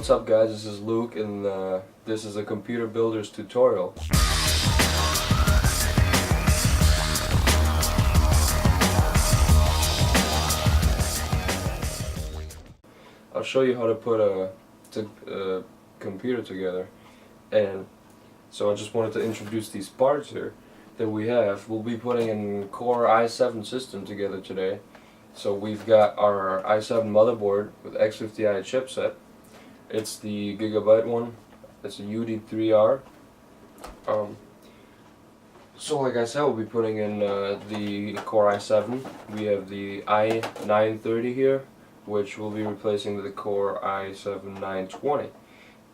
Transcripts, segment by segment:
what's up guys, this is Luke and this is a computer builder's tutorial. I'll show you how to put a computer together, and so I just wanted to introduce these parts here that we have. We'll be putting a Core i7 system together today. So we've got our i7 motherboard with X50i chipset. It's the gigabyte one. It's a UD3R. So like I said, we'll be putting in the Core i7. We have the i930 here, which will be replacing the Core i7-920.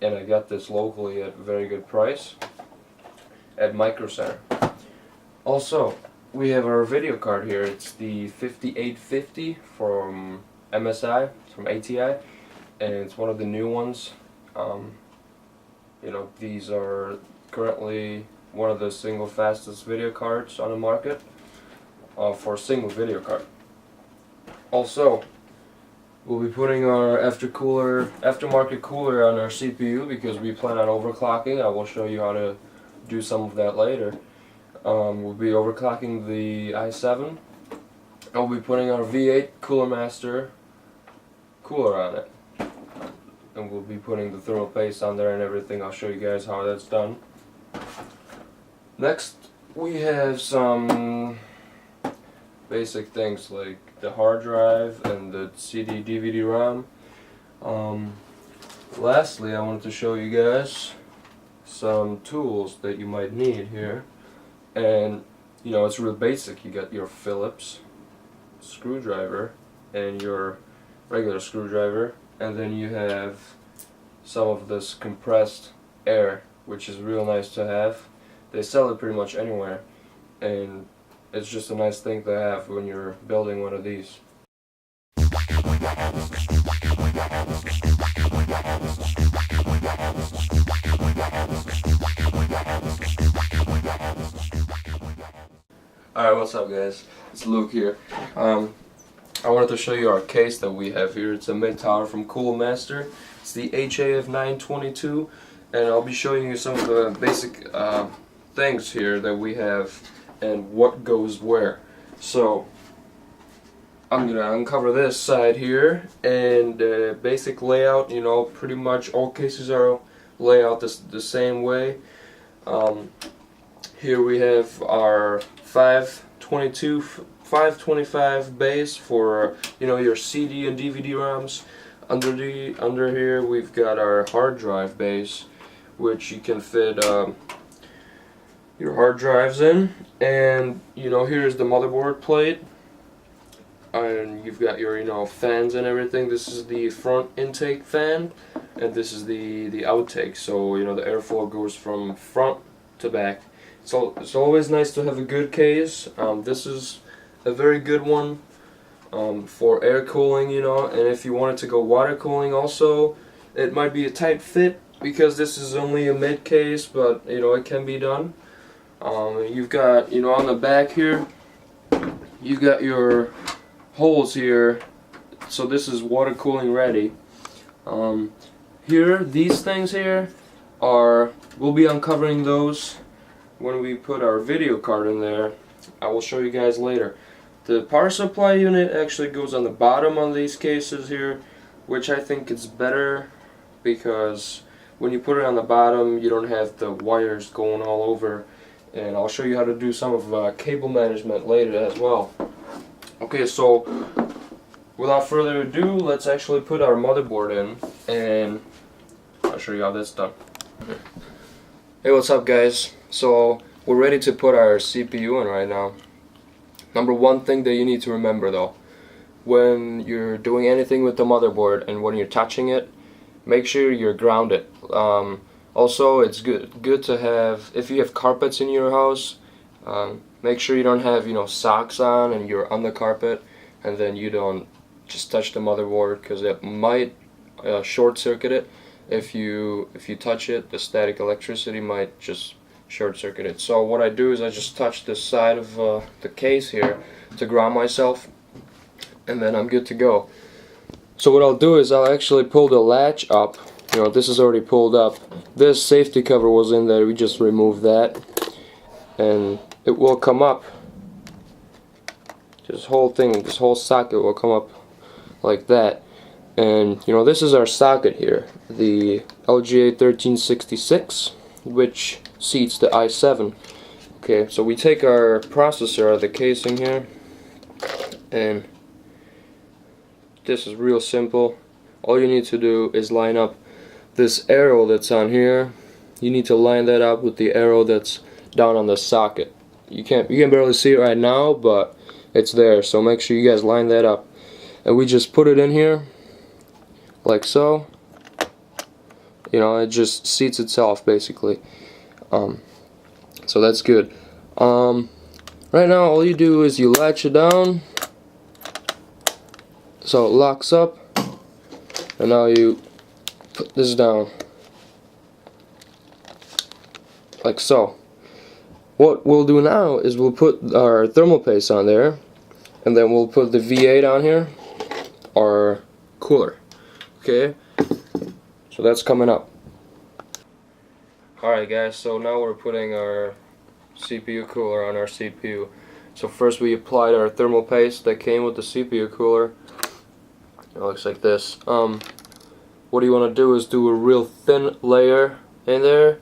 And I got this locally at a very good price at Micro Center. Also, we have our video card here. It's the 5850 from MSI, from ATI, and it's one of the new ones. These are currently one of the single fastest video cards on the market for a single video card. Also, we'll be putting our aftermarket cooler on our CPU because we plan on overclocking. I will show you how to do some of that later. We'll be overclocking the i7. I'll be putting our V8 Cooler Master cooler on it. And we'll be putting the thermal paste on there and everything. I'll show you guys how that's done. Next, we have some basic things like the hard drive and the CD DVD ROM. Lastly, I wanted to show you guys some tools that you might need here. And it's real basic. You got your Phillips screwdriver and your regular screwdriver, and then you have some of this compressed air, which is real nice to have. They sell it pretty much anywhere, and it's just a nice thing to have when you're building one of these. Alright, what's up guys? It's Luke here. I wanted to show you our case that we have here. It's a mid-tower from Cooler Master. It's the HAF922, and I'll be showing you some of the basic things here that we have and what goes where. So I'm gonna uncover this side here, and basic layout. Pretty much all cases are laid out the same way. Here we have our 525 base for your CD and DVD ROMs. Under here we've got our hard drive base, which you can fit your hard drives in. And here's the motherboard plate, and you've got your fans and everything. This is the front intake fan, and this is the outtake. So the airflow goes from front to back. So it's always nice to have a good case. This is a very good one for air cooling, and if you wanted to go water cooling also, it might be a tight fit because this is only a mid case, but it can be done. You've got on the back here, you've got your holes here, so this is water cooling ready. Here, these things here we'll be uncovering those when we put our video card in there. I will show you guys later. The power supply unit actually goes on the bottom on these cases here, which I think is better because when you put it on the bottom you don't have the wires going all over, and I'll show you how to do some of cable management later as well. Okay, so without further ado, let's actually put our motherboard in and I'll show you how that's done. Hey, what's up guys? So we're ready to put our CPU in right now. Number one thing that you need to remember though, when you're doing anything with the motherboard and when you're touching it, make sure you're grounded. Also, it's good to have, if you have carpets in your house, make sure you don't have socks on and you're on the carpet, and then you don't just touch the motherboard because it might short circuit it. If you touch it, the static electricity might just short circuit it. So what I do is I just touch this side of the case here to ground myself, and then I'm good to go. So what I'll do is I'll actually pull the latch up You know, this is already pulled up. This safety cover was in there, we just removed that, and it will come up. This whole thing, this whole socket will come up like that. And you know, this is our socket here, the LGA 1366, which seats the i7. Okay, so we take our processor out of the casing here, and this is real simple. All you need to do is line up this arrow that's on here. You need to line that up with the arrow that's down on the socket. You can barely see it right now, but it's there, so make sure you guys line that up. And we just put it in here like so. You know, it just seats itself basically. So that's good. Right now all you do is you latch it down so it locks up, and now you put this down like so. What we'll do now is we'll put our thermal paste on there, and then we'll put the V8 on here, our cooler. Okay, so that's coming up. Alright guys, so now we're putting our CPU cooler on our CPU. So first we applied our thermal paste that came with the CPU cooler. It looks like this. What you want to do is do a real thin layer in there.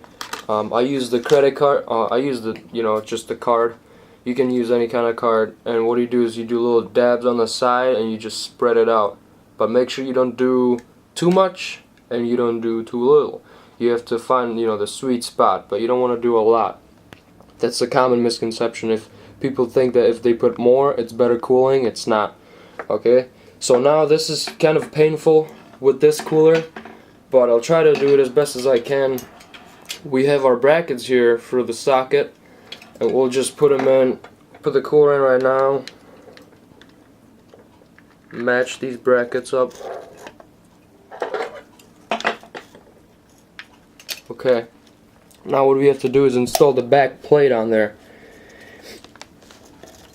I use the credit card, I use the, you know, just the card. You can use any kind of card, and what you do is you do little dabs on the side and you just spread it out. But make sure you don't do too much and you don't do too little. You have to find, you know, the sweet spot, but you don't want to do a lot. That's a common misconception. If people think that if they put more it's better cooling, it's not. Okay, so now this is kind of painful with this cooler, but I'll try to do it as best as I can. We have our brackets here for the socket, and we'll just put them in, put the cooler in right now, match these brackets up. Okay, now what we have to do is install the back plate on there.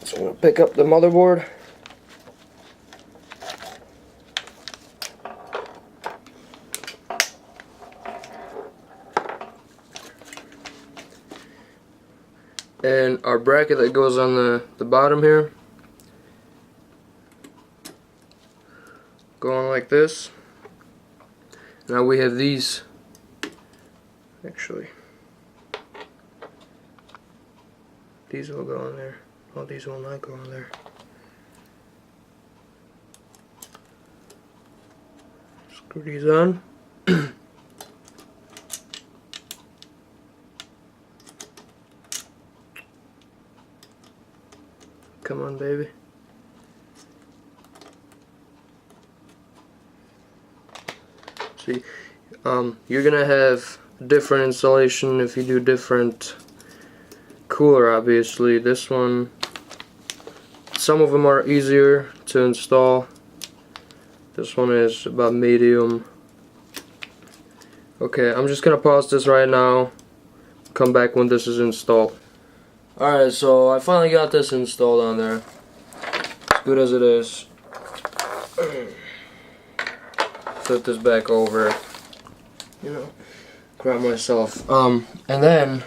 So I'm going to pick up the motherboard. And our bracket that goes on the bottom here, going like this. Now we have these, actually, these will go in there. Oh, these will not go in there. Screw these on. Come on, baby. See, you're gonna have different installation if you do different cooler, obviously. This one, some of them are easier to install. This one is about medium. Okay, I'm just gonna pause this right now, come back when this is installed. Alright, so I finally got this installed on there, as good as it is. Flip this back over, you know, grab myself. And then,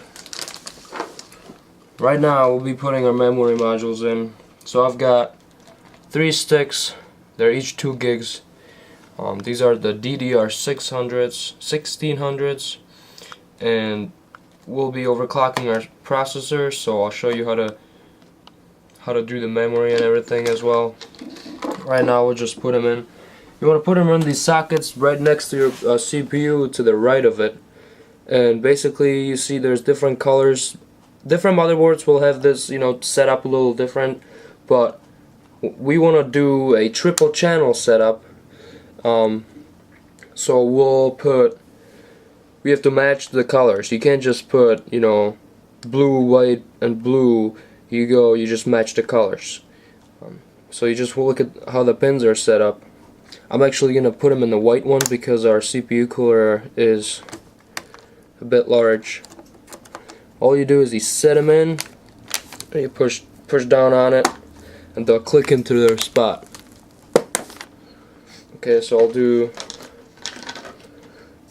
right now we'll be putting our memory modules in. So I've got 3 sticks, they're each 2 gigs. These are the DDR600s, 1600s, and we'll be overclocking our processor, so I'll show you how to do the memory and everything as well. Right now we'll just put them in. You want to put them in these sockets right next to your CPU to the right of it, and basically you see there's different colors. Different motherboards will have this, you know, set up a little different, but we want to do a triple channel setup. So we have to match the colors. You can't just put, you know, blue, white, and blue. You just match the colors. So you just look at how the pins are set up. I'm actually going to put them in the white one because our CPU cooler is a bit large. All you do is you set them in, and you push down on it, and they'll click into their spot. Okay, so I'll do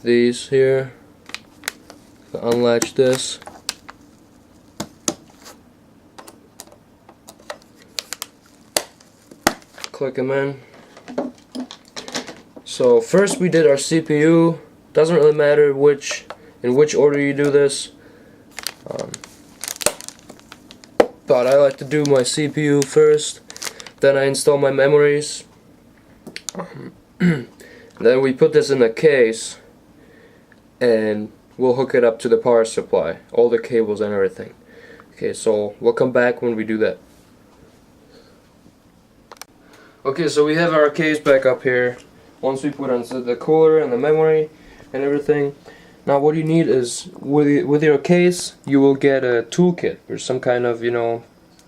these here. Unlatch this. Click them in. So first we did our CPU. Doesn't really matter in which order you do this. But I like to do my CPU first. Then I install my memories. Then we put this in a case and we'll hook it up to the power supply, all the cables and everything. Okay, so we'll come back when we do that. Okay, so we have our case back up here. Once we put on the cooler and the memory and everything. Now what you need is, with your case, you will get a toolkit or some kind of,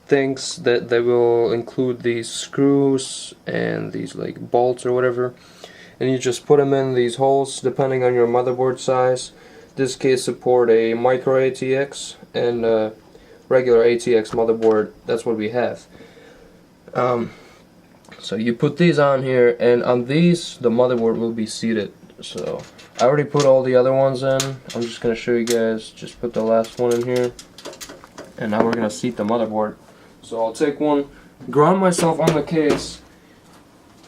things that will include these screws and these like bolts or whatever. And you just put them in these holes depending on your motherboard size. This case support a micro ATX and a regular ATX motherboard. That's what we have. So you put these on here, and on these the motherboard will be seated. So I already put all the other ones in. I'm just going to show you guys. Just put the last one in here, and now we're going to seat the motherboard. So I'll take one, ground myself on the case,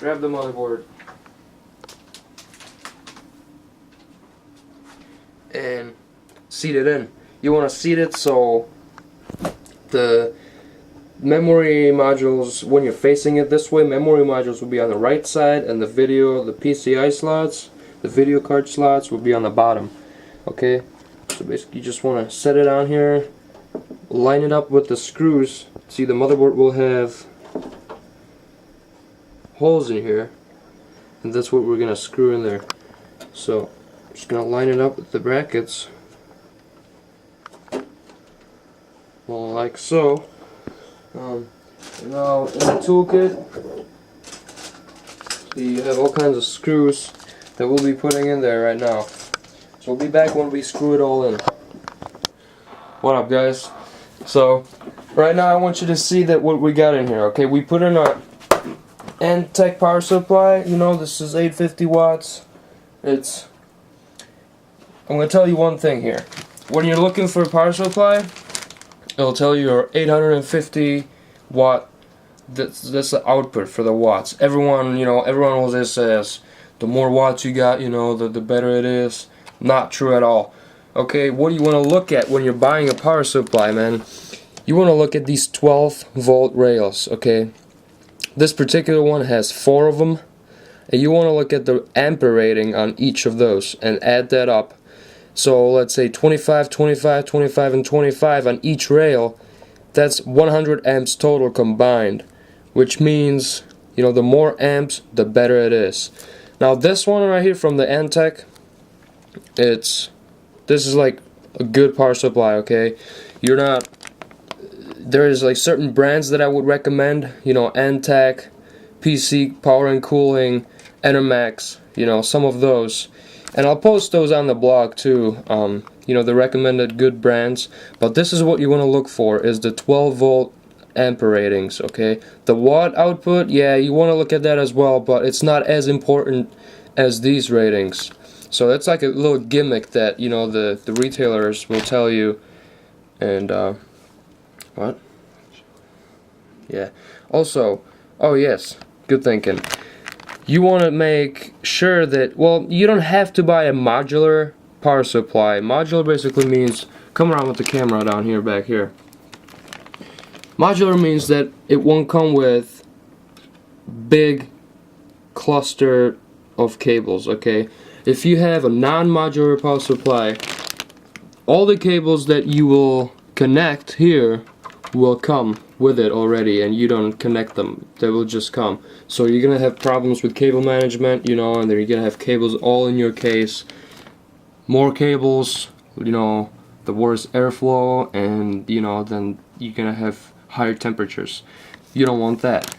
grab the motherboard, and seat it in. You want to seat it so the memory modules, when you're facing it this way, memory modules will be on the right side, and the PCI slots, the video card slots will be on the bottom. Okay, so basically you just want to set it on here, line it up with the screws. See, the motherboard will have holes in here, and that's what we're going to screw in there. So I'm just going to line it up with the brackets, well, like so. Now in the toolkit, you have all kinds of screws that we'll be putting in there right now. So we'll be back when we screw it all in. What up, guys? So right now I want you to see that what we got in here. Okay, we put in our N-Tech power supply. This is 850 watts. I'm going to tell you one thing here. When you're looking for a power supply, it'll tell you your 850 watt. That's the output for the watts. Everyone will just says the more watts you got, the better it is. Not true at all. Okay, what do you want to look at when you're buying a power supply, man? You want to look at these 12-volt rails. Okay, this particular one has 4 of them, and you want to look at the ampere rating on each of those and add that up. So let's say 25, 25, 25, and 25 on each rail. That's 100 amps total combined, which means, the more amps, the better it is. Now this one right here from the N-Tech, this is like a good power supply, okay? There's like certain brands that I would recommend, N-Tech, PC Power and Cooling, Enermax, some of those. And I'll post those on the blog too, the recommended good brands. But this is what you want to look for, is the 12-volt ampere ratings, okay? The watt output, yeah, you want to look at that as well, but it's not as important as these ratings. So that's like a little gimmick that, the retailers will tell you. And, what? Yeah. Also, oh yes, good thinking. You want to make sure that, well, you don't have to buy a modular power supply. Modular basically means, come around with the camera down here, back here. Modular means that it won't come with big cluster of cables, okay? If you have a non-modular power supply, all the cables that you will connect here will come with it already, and you don't connect them. They will just come. So you're gonna have problems with cable management, and then you're gonna have cables all in your case. More cables, the worse airflow, and then you're gonna have higher temperatures. You don't want that.